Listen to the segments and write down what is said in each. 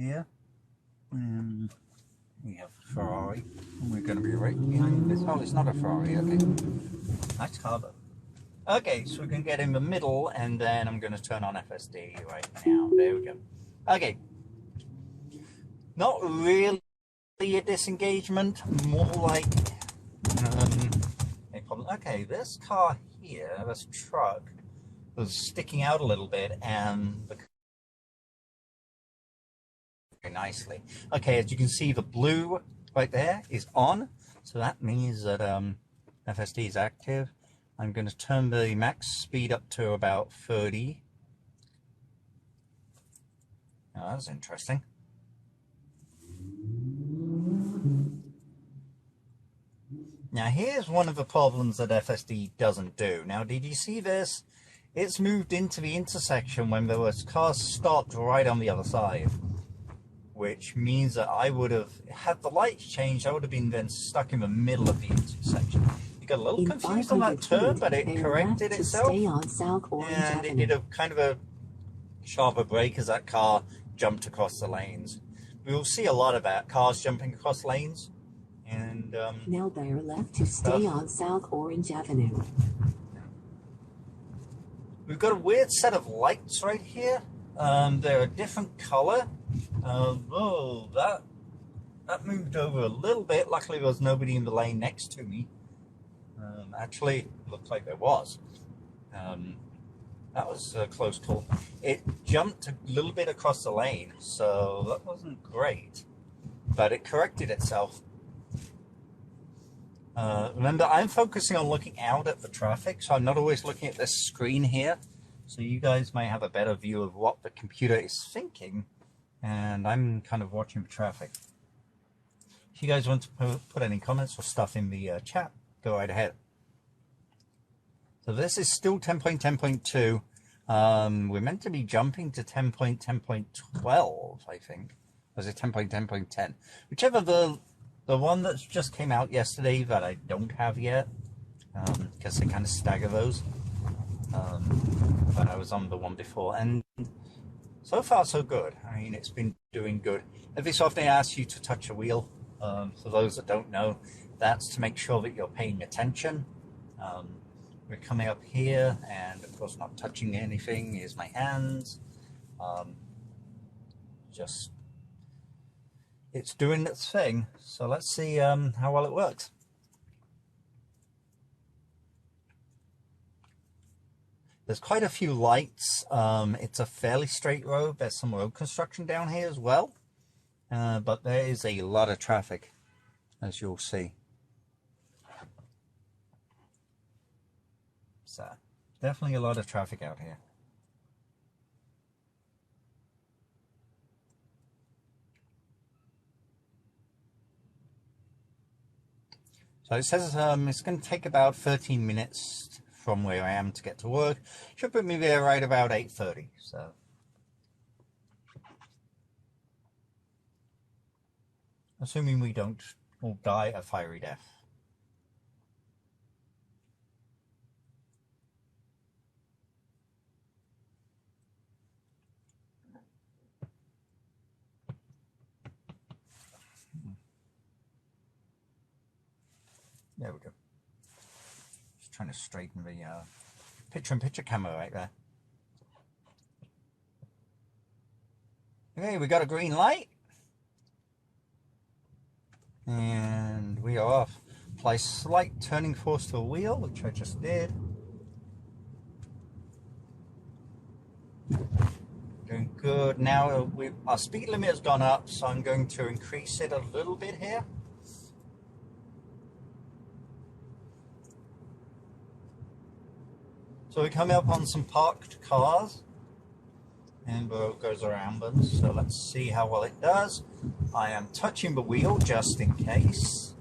here, and we have a Ferrari, and we're going to be right behind this. Oh, it's not a Ferrari, okay. Nice car though. Okay, so we're going to get in the middle, and then I'm going to turn on FSD right now. There we go. Okay. Not really a disengagement, more like a problem. Okay, this car here, this truck, was sticking out a little bit, and very nicely. Okay, as you can see, the blue right there is on, so that means that FSD is active. I'm going to turn the max speed up to about 30. Oh, that's interesting. Now here's one of the problems that FSD doesn't do. Now, did you see this? It's moved into the intersection when there was cars stopped right on the other side, which means that I would have, had the lights changed, I would have been then stuck in the middle of the intersection. You got a little confused on that turn, but it corrected itself, and it did a kind of a sharper brake as that car jumped across the lanes. We will see a lot of that, cars jumping across lanes. And now bear left to stay on South Orange Avenue. We've got a weird set of lights right here. They're a different color. Oh, that moved over a little bit. Luckily, there was nobody in the lane next to me. Actually, it looked like there was. That was a close call. It jumped a little bit across the lane, so that wasn't great. But it corrected itself. Remember, I'm focusing on looking out at the traffic, so I'm not always looking at this screen here. So you guys may have a better view of what the computer is thinking, and I'm kind of watching the traffic. If you guys want to put any comments or stuff in the chat, go right ahead. So this is still 10.10.2. We're meant to be jumping to 10.10.12, I think. Or is it 10.10.10? Whichever the one that just came out yesterday that I don't have yet, because they kind of stagger those. But I was on the one before, and so far so good. I mean, it's been doing good. Every so often I ask you to touch a wheel. For those that don't know, that's to make sure that you're paying attention. We're coming up here, and of course not touching anything. Here's my hands. Just, it's doing its thing. So let's see how well it works. There's quite a few lights. It's a fairly straight road. There's some road construction down here as well. But there is a lot of traffic, as you'll see. So, definitely a lot of traffic out here. So it says it's going to take about 13 minutes from where I am to get to work. Should put me there right about 8:30. So, assuming we don't all die a fiery death. There we go. Just trying to straighten the picture-in-picture camera right there. Okay, we got a green light. And we are off. Apply slight turning force to the wheel, which I just did. Doing good. Now our speed limit has gone up, so I'm going to increase it a little bit here. So we're coming up on some parked cars, and the road goes around them, so let's see how well it does. I am touching the wheel just in case.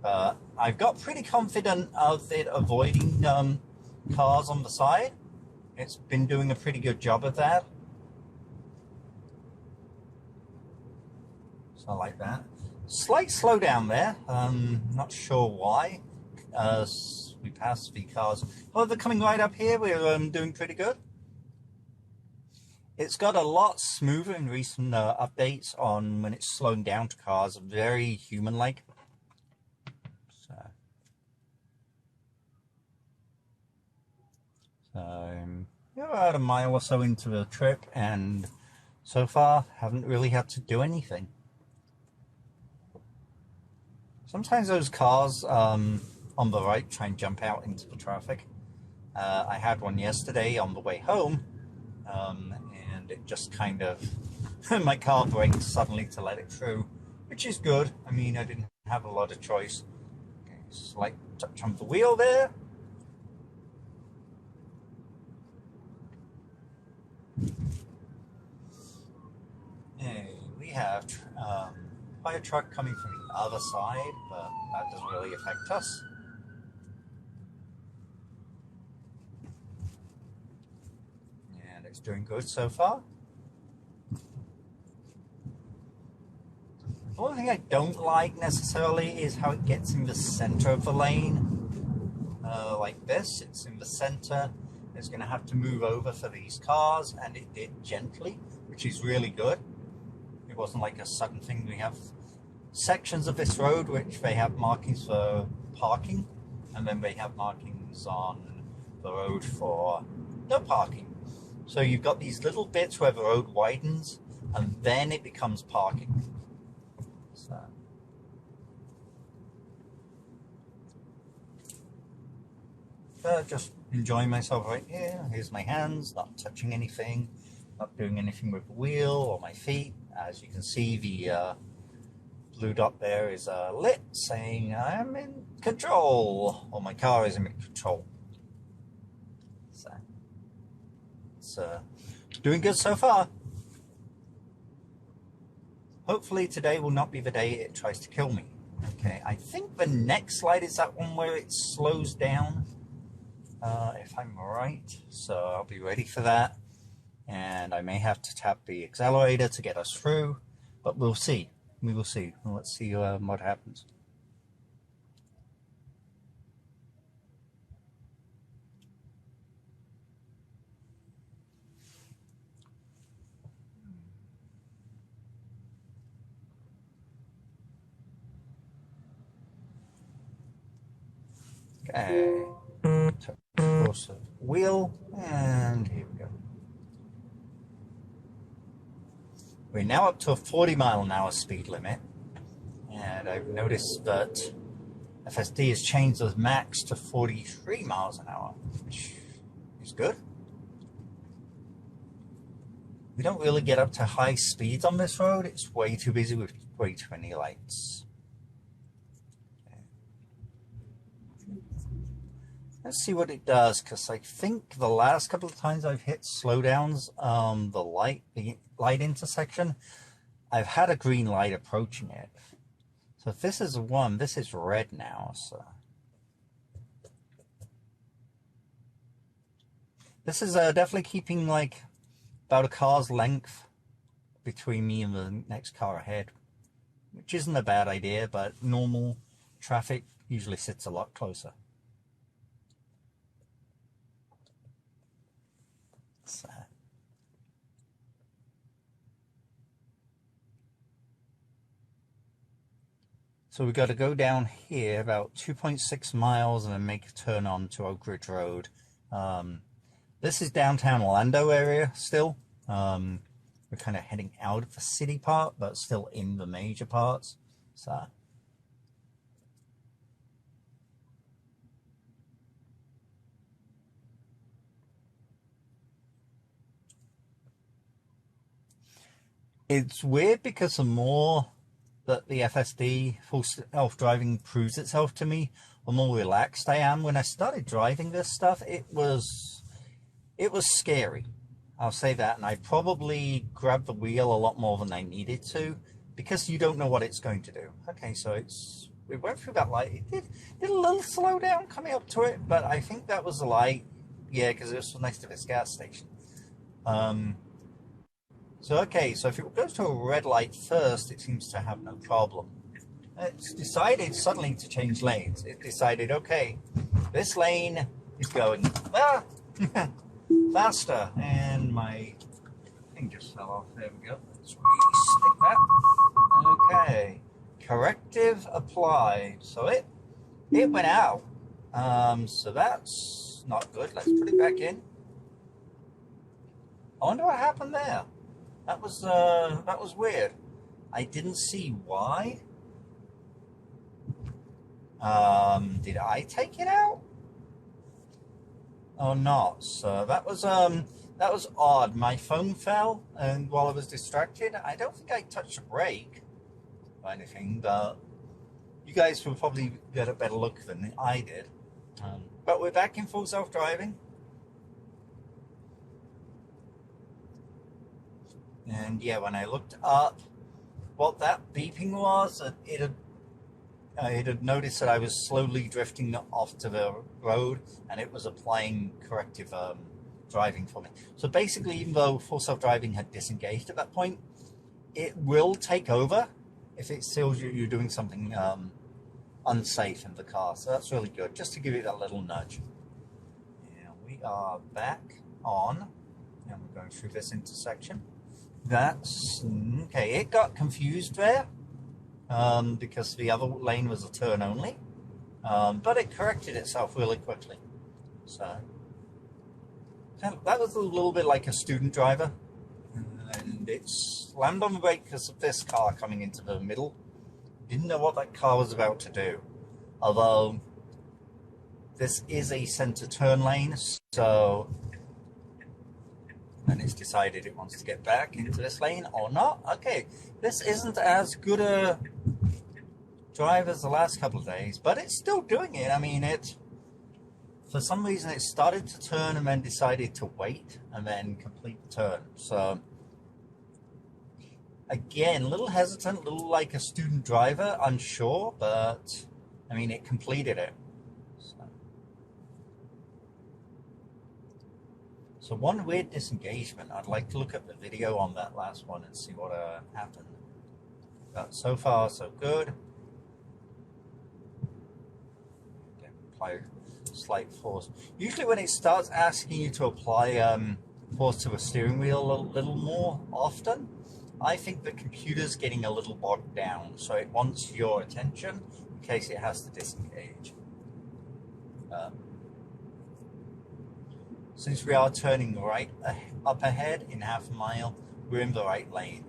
I've got pretty confident of it avoiding cars on the side. It's been doing a pretty good job of that. So I like that. Slight slowdown there, not sure why. We passed the cars. Oh, they're coming right up here. We're doing pretty good. It's got a lot smoother in recent updates on when it's slowing down to cars, very human-like. So, we're about a mile or so into the trip, and so far haven't really had to do anything. Sometimes those cars on the right try and jump out into the traffic. I had one yesterday on the way home, and it just kind of, my car braked suddenly to let it through, which is good. I mean, I didn't have a lot of choice. Okay, slight touch on the wheel there. Hey, we have fire truck coming from the other side, but that doesn't really affect us. And it's doing good so far. The only thing I don't like necessarily is how it gets in the center of the lane. Like this, it's in the center. It's going to have to move over for these cars, and it did gently, which is really good. It wasn't like a sudden thing. We have sections of this road which they have markings for parking, and then they have markings on the road for no parking. So you've got these little bits where the road widens, and then it becomes parking. So. Just enjoying myself right here. Here's my hands, not touching anything, not doing anything with the wheel or my feet. As you can see, the blue dot there is lit, saying I'm in control, or my car is in control. So it's doing good so far. Hopefully today will not be the day it tries to kill me. Okay, I think the next slide is that one where it slows down, if I'm right. So I'll be ready for that. And I may have to tap the accelerator to get us through, but we'll see. We will see. Well, let's see what happens. Okay. Force the wheel, and here we go. We're now up to a 40-mile-an-hour speed limit, and I've noticed that FSD has changed the max to 43 miles an hour, which is good. We don't really get up to high speeds on this road. It's way too busy with way too many lights. Let's see what it does, because I think the last couple of times I've hit slowdowns, the light intersection, I've had a green light approaching it. So if this is one, this is red now. So this is definitely keeping like about a car's length between me and the next car ahead, which isn't a bad idea, but normal traffic usually sits a lot closer. So we've got to go down here about 2.6 miles and then make a turn on to Oak Ridge Road. This is downtown Orlando area still. We're kind of heading out of the city part, but still in the major parts. So it's weird because the more that the FSD, full self-driving, proves itself to me, the more relaxed I am. When I started driving this stuff, it was scary. I'll say that, and I probably grabbed the wheel a lot more than I needed to, because you don't know what it's going to do. Okay, so we went through that light. It did a little slow down coming up to it, but I think that was the light, yeah, because it was next to this gas station. So okay, so if it goes to a red light first, it seems to have no problem. It's decided suddenly to change lanes. It decided, okay, this lane is going faster, and my thing just fell off. There we go. Let's re-stick that. Okay. Corrective applied. So it went out. So that's not good. Let's put it back in. I wonder what happened there. That was weird. I didn't see why. Did I take it out? Or not? So that was odd. My phone fell, and while I was distracted, I don't think I touched a brake or anything, but you guys will probably get a better look than I did. But we're back in full self-driving. And yeah, when I looked up what that beeping was, it had noticed that I was slowly drifting off to the road, and it was applying corrective driving for me. So basically, even though full self-driving had disengaged at that point, it will take over if it feels you're doing something unsafe in the car. So that's really good, just to give it that little nudge. Yeah, we are back on, and we're going through this intersection. That's okay. It got confused there because the other lane was a turn only, but it corrected itself really quickly. So that was a little bit like a student driver, and it slammed on the brake because of this car coming into the middle. Didn't know what that car was about to do, although this is a center turn lane, so. And it's decided it wants to get back into this lane or not. Okay, this isn't as good a drive as the last couple of days, but it's still doing it. I mean, for some reason it started to turn and then decided to wait and then complete the turn. So again, a little hesitant, a little like a student driver, unsure, but I mean, it completed it. So one weird disengagement, I'd like to look at the video on that last one and see what happened. But so far, so good. Apply slight force. Usually when it starts asking you to apply force to a steering wheel a little more often, I think the computer's getting a little bogged down. So it wants your attention in case it has to disengage. Since we are turning right up ahead in half a mile, we're in the right lane.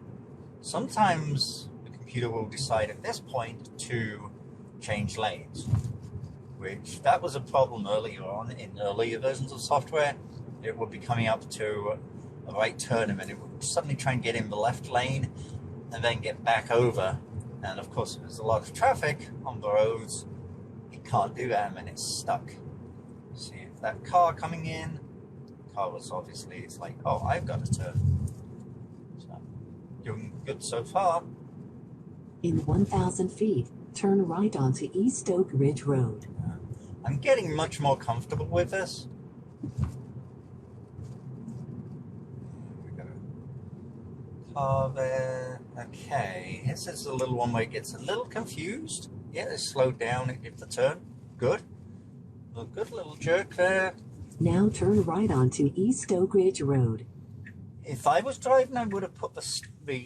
Sometimes the computer will decide at this point to change lanes, which that was a problem earlier on in earlier versions of software. It would be coming up to a right turn and then it would suddenly try and get in the left lane and then get back over. And of course, if there's a lot of traffic on the roads, it can't do that and then it's stuck. See if that car coming in, car was obviously, it's like, oh, I've got to turn. So, doing good so far. In 1,000 feet, turn right onto East Oak Ridge Road. I'm getting much more comfortable with this. We got a car there. Okay, this is a little one where it gets a little confused. Yeah, it slowed down and give the turn. Good. A good little jerk there. Now turn right onto East Oak Ridge Road. If I was driving, I would have put the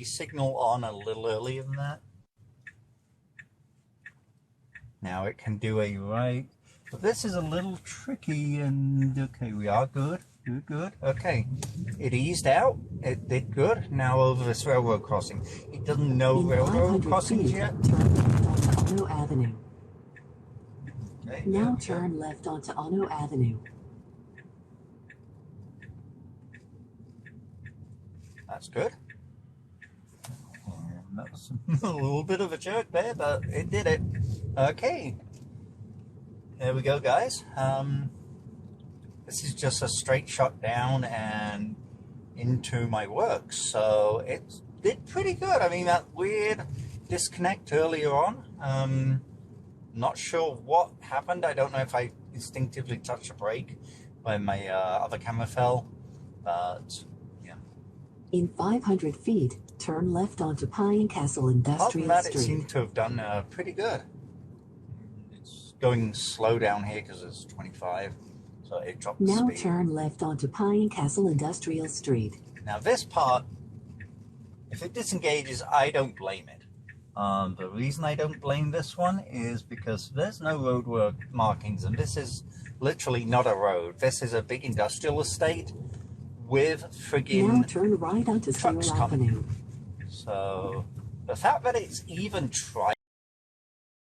signal on a little earlier than that. Now it can do a right, but this is a little tricky, and okay, we are good, good. Okay, it eased out, it did good. Now over this railroad crossing. It doesn't know railroad crossings yet. Turn left onto Ono Avenue. Okay, Now turn left onto Ono Avenue. That's good. That was a little bit of a jerk there, but it did it. Okay. There we go, guys. This is just a straight shot down and into my work. So it did pretty good. I mean, that weird disconnect earlier on. Not sure what happened. I don't know if I instinctively touched a brake when my other camera fell, but In 500 feet, turn left onto Pine Castle Industrial apart from that, Street. it seemed to have done pretty good. It's going slow down here because it's 25, so it dropped the Now speed. turn left onto Pine Castle Industrial Street. Now this part If it disengages, I don't blame it. The reason I don't blame this one is because there's no roadwork markings, and this is literally not a road. This is a big industrial estate with Now friggin' turn right onto trucks Cyril coming. Avenue. So the fact that it's even tried